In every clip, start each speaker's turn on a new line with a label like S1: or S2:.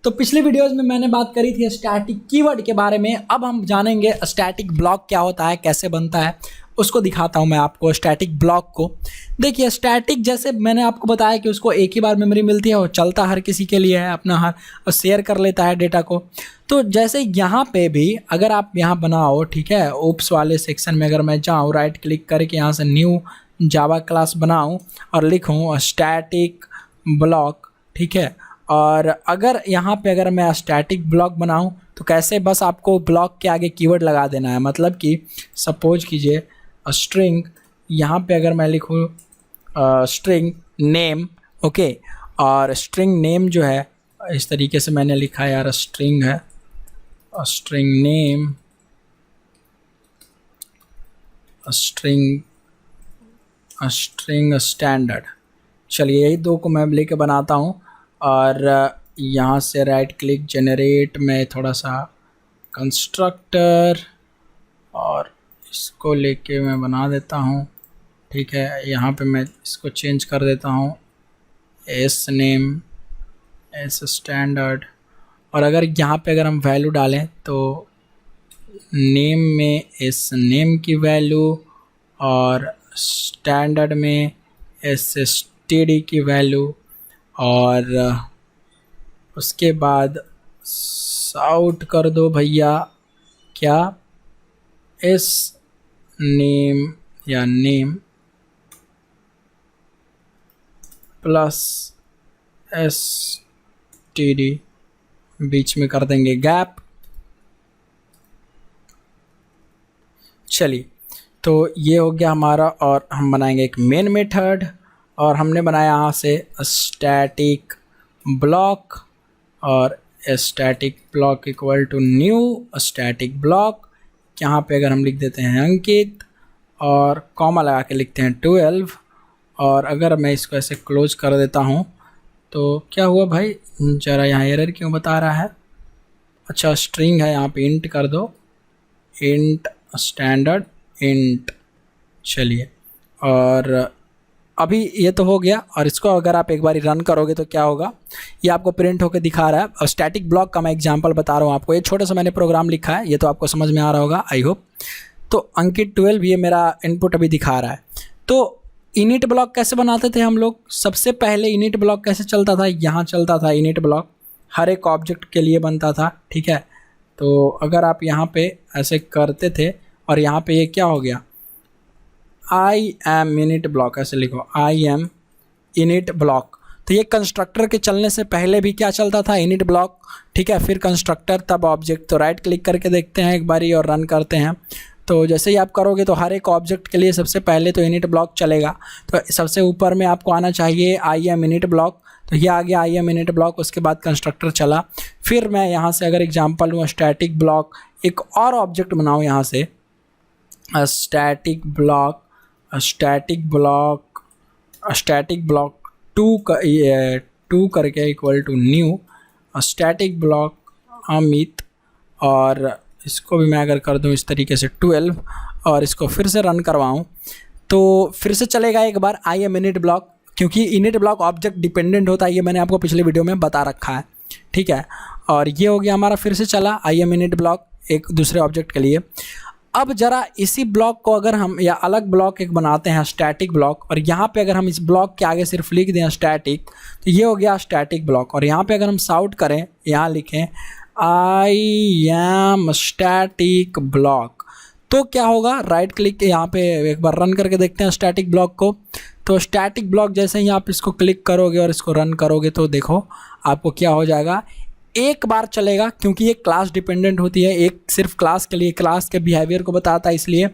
S1: तो पिछली वीडियोस में मैंने बात करी थी स्टैटिक कीवर्ड के बारे में। अब हम जानेंगे स्टैटिक ब्लॉक क्या होता है, कैसे बनता है, उसको दिखाता हूं मैं आपको स्टैटिक ब्लॉक को। देखिए स्टैटिक जैसे मैंने आपको बताया कि उसको एक ही बार मेमोरी मिलती है, वो चलता हर किसी के लिए है, अपना हर शेयर कर लेता है डेटा को। तो जैसे यहाँ पे भी अगर आप यहाँ बनाओ, ठीक है, ओप्स वाले सेक्शन में अगर मैं जाऊँ, राइट क्लिक करके यहाँ से न्यू जावा क्लास बनाऊँ और लिखूँ स्टैटिक ब्लॉक, ठीक है। और अगर यहाँ पे अगर मैं स्टैटिक ब्लॉक बनाऊं तो कैसे, बस आपको ब्लॉक के आगे कीवर्ड लगा देना है। मतलब कि सपोज कीजिए स्ट्रिंग, यहाँ पे अगर मैं लिखूँ स्ट्रिंग नेम, ओके, और स्ट्रिंग नेम जो है इस तरीके से मैंने लिखा है यार, स्ट्रिंग है स्ट्रिंग नेम, स्ट्रिंग स्टैंडर्ड। चलिए यही दो को मैं लेके बनाता हूँ और यहाँ से राइट क्लिक जनरेट में थोड़ा सा कंस्ट्रक्टर और इसको लेके मैं बना देता हूँ, ठीक है। यहाँ पे मैं इसको चेंज कर देता हूँ एस नेम, एस स्टैंडर्ड। और अगर यहाँ पे अगर हम वैल्यू डालें तो नेम में एस नेम की वैल्यू और स्टैंडर्ड में एस स्टडी की वैल्यू, और उसके बाद आउट कर दो भैया क्या, एस नेम या name plus S T D, बीच में कर देंगे गैप। चलिए तो ये हो गया हमारा, और हम बनाएंगे एक मेन मेथड, और हमने बनाया यहाँ से स्टैटिक ब्लॉक, और static block equal to new static block. यहाँ पे अगर हम लिख देते हैं अंकित और कॉमा लगा के लिखते हैं 12, और अगर मैं इसको ऐसे क्लोज कर देता हूँ तो क्या हुआ भाई, ज़रा यहाँ एरर क्यों बता रहा है। अच्छा स्ट्रिंग है, यहाँ पे इंट कर दो, इंट स्टैंडर्ड इंट। चलिए और अभी ये तो हो गया, और इसको अगर आप एक बार रन करोगे तो क्या होगा, ये आपको प्रिंट होकर दिखा रहा है। और स्टैटिक ब्लॉक का मैं एग्जांपल बता रहा हूँ आपको, ये छोटा सा मैंने प्रोग्राम लिखा है, ये तो आपको समझ में आ रहा होगा आई होप। तो अंकित 12 ये मेरा इनपुट अभी दिखा रहा है। तो इनिट ब्लॉक कैसे बनाते थे हम लोग, सबसे पहले इनिट ब्लॉक कैसे चलता था, यहाँ चलता था इनिट ब्लॉक, हर एक ऑब्जेक्ट के लिए बनता था, ठीक है। तो अगर आप यहाँ पे ऐसे करते थे और यहाँ पे ये क्या हो गया, आई एम इनिट ब्लॉक, ऐसे लिखो आई एम इनिट ब्लॉक। तो ये कंस्ट्रक्टर के चलने से पहले भी क्या चलता था, इनिट ब्लॉक, ठीक है, फिर कंस्ट्रक्टर तब ऑब्जेक्ट। तो राइट क्लिक करके देखते हैं एक बारी और रन करते हैं। तो जैसे ही आप करोगे तो हर एक ऑब्जेक्ट के लिए सबसे पहले तो इनिट ब्लॉक चलेगा। तो सबसे ऊपर में आपको आना चाहिए आई एम इनिट ब्लॉक, तो ये आ गया आई एम इनिट ब्लॉक, उसके बाद कंस्ट्रक्टर चला। फिर मैं यहाँ से अगर एग्जाम्पल लूँ स्टैटिक ब्लॉक, एक और ऑब्जेक्ट बनाऊँ यहाँ से स्टैटिक ब्लॉक, स्टैटिक ब्लॉक 2 करके equal to new static block Amit, और इसको भी मैं अगर कर दूं इस तरीके से 12, और इसको फिर से रन करवाऊं तो फिर से चलेगा एक बार आई एम इनिट ब्लॉक, क्योंकि इनिट ब्लॉक ऑब्जेक्ट डिपेंडेंट होता है, ये मैंने आपको पिछले वीडियो में बता रखा है, ठीक है। और ये हो गया हमारा, फिर से चला आई एम इनिट ब्लॉक एक दूसरे ऑब्जेक्ट के लिए। अब ज़रा इसी ब्लॉक को अगर हम या अलग ब्लॉक एक बनाते हैं स्टैटिक ब्लॉक, और यहाँ पे अगर हम इस ब्लॉक के आगे सिर्फ लिख दें स्टैटिक, तो ये हो गया स्टैटिक ब्लॉक। और यहाँ पे अगर हम साउट करें, यहाँ लिखें आई एम स्टैटिक ब्लॉक, तो क्या होगा, राइट क्लिक यहाँ पे एक बार रन करके देखते हैं स्टैटिक ब्लॉक को। तो स्टैटिक ब्लॉक जैसे ही आप इसको क्लिक करोगे और इसको रन करोगे तो देखो आपको क्या हो जाएगा, एक बार चलेगा, क्योंकि ये क्लास डिपेंडेंट होती है, एक सिर्फ क्लास के लिए, क्लास के बिहेवियर को बताता है, इसलिए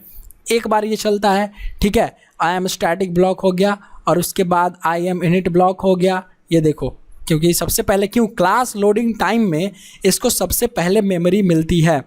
S1: एक बार ये चलता है, ठीक है। आई एम स्टैटिक ब्लॉक हो गया, और उसके बाद आई एम इनिट ब्लॉक हो गया। ये देखो, क्योंकि सबसे पहले क्लास लोडिंग टाइम में इसको सबसे पहले मेमोरी मिलती है,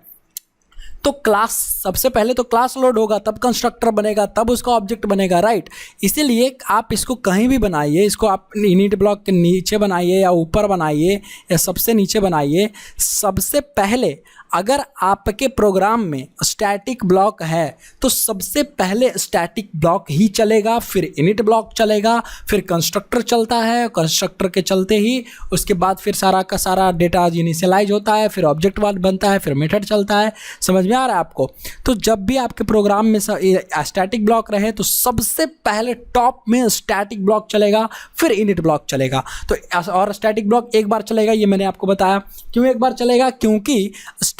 S1: तो क्लास, सबसे पहले तो क्लास लोड होगा, तब कंस्ट्रक्टर बनेगा, तब उसका ऑब्जेक्ट बनेगा, राइट। इसीलिए आप इसको कहीं भी बनाइए, इसको आप इनिट ब्लॉक के नीचे बनाइए या ऊपर बनाइए या सबसे नीचे बनाइए, सबसे पहले अगर आपके प्रोग्राम में स्टैटिक ब्लॉक है तो सबसे पहले स्टैटिक ब्लॉक ही चलेगा, फिर इनिट ब्लॉक चलेगा, फिर कंस्ट्रक्टर चलता है, कंस्ट्रक्टर के चलते ही उसके बाद फिर सारा का सारा डेटा इनिशियलाइज होता है, फिर ऑब्जेक्ट बनता है, फिर मेथड चलता है। समझ में आ रहा है आपको? तो जब भी आपके प्रोग्राम में स्टैटिक ब्लॉक रहे तो सबसे पहले टॉप में स्टैटिक ब्लॉक चलेगा, फिर इनिट ब्लॉक चलेगा। तो और स्टैटिक ब्लॉक एक बार चलेगा, ये मैंने आपको बताया। क्यों एक बार चलेगा? क्योंकि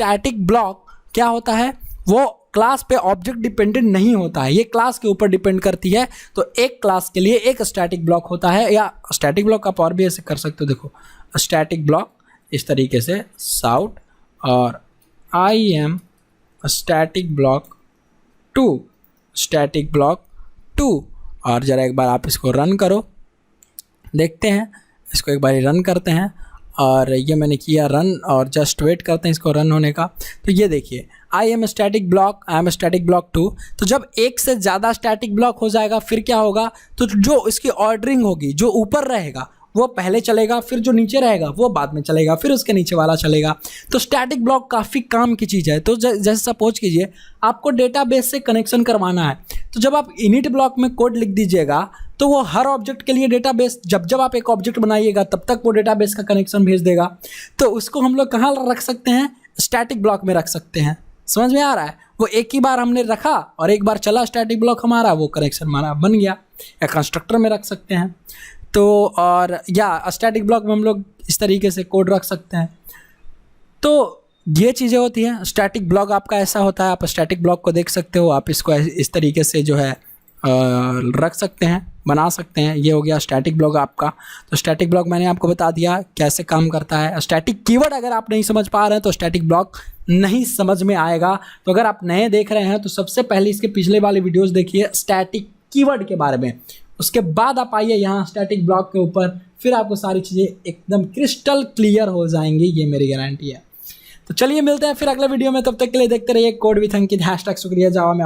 S1: स्टैटिक ब्लॉक क्या होता है, वो क्लास पे ऑब्जेक्ट डिपेंडेंट नहीं होता है, ये क्लास के ऊपर डिपेंड करती है। तो एक क्लास के लिए एक स्टैटिक ब्लॉक होता है, या स्टैटिक ब्लॉक आप और भी ऐसे कर सकते हो। देखो स्टैटिक ब्लॉक इस तरीके से साउट और I am static block 2, static block 2। और ज़रा एक बार आप इसको रन करो, देखते हैं, इसको एक बार रन करते हैं। और ये मैंने किया रन, और जस्ट वेट करते हैं इसको रन होने का। तो ये देखिए आई एम स्टैटिक ब्लॉक 2। तो जब एक से ज़्यादा स्टैटिक ब्लॉक हो जाएगा फिर क्या होगा, तो जो इसकी ऑर्डरिंग होगी, जो ऊपर रहेगा वो पहले चलेगा, फिर जो नीचे रहेगा वो बाद में चलेगा, फिर उसके नीचे वाला चलेगा। तो स्टैटिक ब्लॉक काफ़ी काम की चीज़ है। तो जैसे सपोज कीजिए आपको डेटाबेस से कनेक्शन करवाना है, तो जब आप इनिट ब्लॉक में कोड लिख दीजिएगा तो वो हर ऑब्जेक्ट के लिए डेटाबेस, जब आप एक ऑब्जेक्ट बनाइएगा तब तक वो डेटाबेस का कनेक्शन भेज देगा। तो उसको हम लोग कहाँ रख सकते हैं? स्टैटिक ब्लॉक में रख सकते हैं। समझ में आ रहा है? वो एक ही बार हमने रखा और एक बार चला स्टैटिक ब्लॉक हमारा, वो कनेक्शन हमारा बन गया। या कंस्ट्रक्टर में रख सकते हैं। तो और या स्टैटिक ब्लॉक में हम लोग इस तरीके से कोड रख सकते हैं। तो ये चीज़ें होती हैं। स्टैटिक ब्लॉक आपका ऐसा होता है, आप स्टैटिक ब्लॉक को देख सकते हो, आप इसको इस तरीके से जो है रख सकते हैं, बना सकते हैं। ये हो गया स्टैटिक ब्लॉक आपका। तो स्टैटिक ब्लॉक मैंने आपको बता दिया कैसे काम करता है। स्टैटिक कीवर्ड अगर आप नहीं समझ पा रहे हैं तो स्टैटिक ब्लॉक नहीं समझ में आएगा। तो अगर आप नए देख रहे हैं तो सबसे पहले इसके पिछले वाले वीडियोस देखिए स्टैटिक कीवर्ड के बारे में, उसके बाद आप आइए यहाँ स्टैटिक ब्लॉक के ऊपर, फिर आपको सारी चीज़ें एकदम क्रिस्टल क्लियर हो जाएंगी, ये मेरी गारंटी है। तो चलिए मिलते हैं फिर अगले वीडियो में, तब तक के लिए देखते रहिए कोड विथ अंकित। #शुक्रिया जावा में।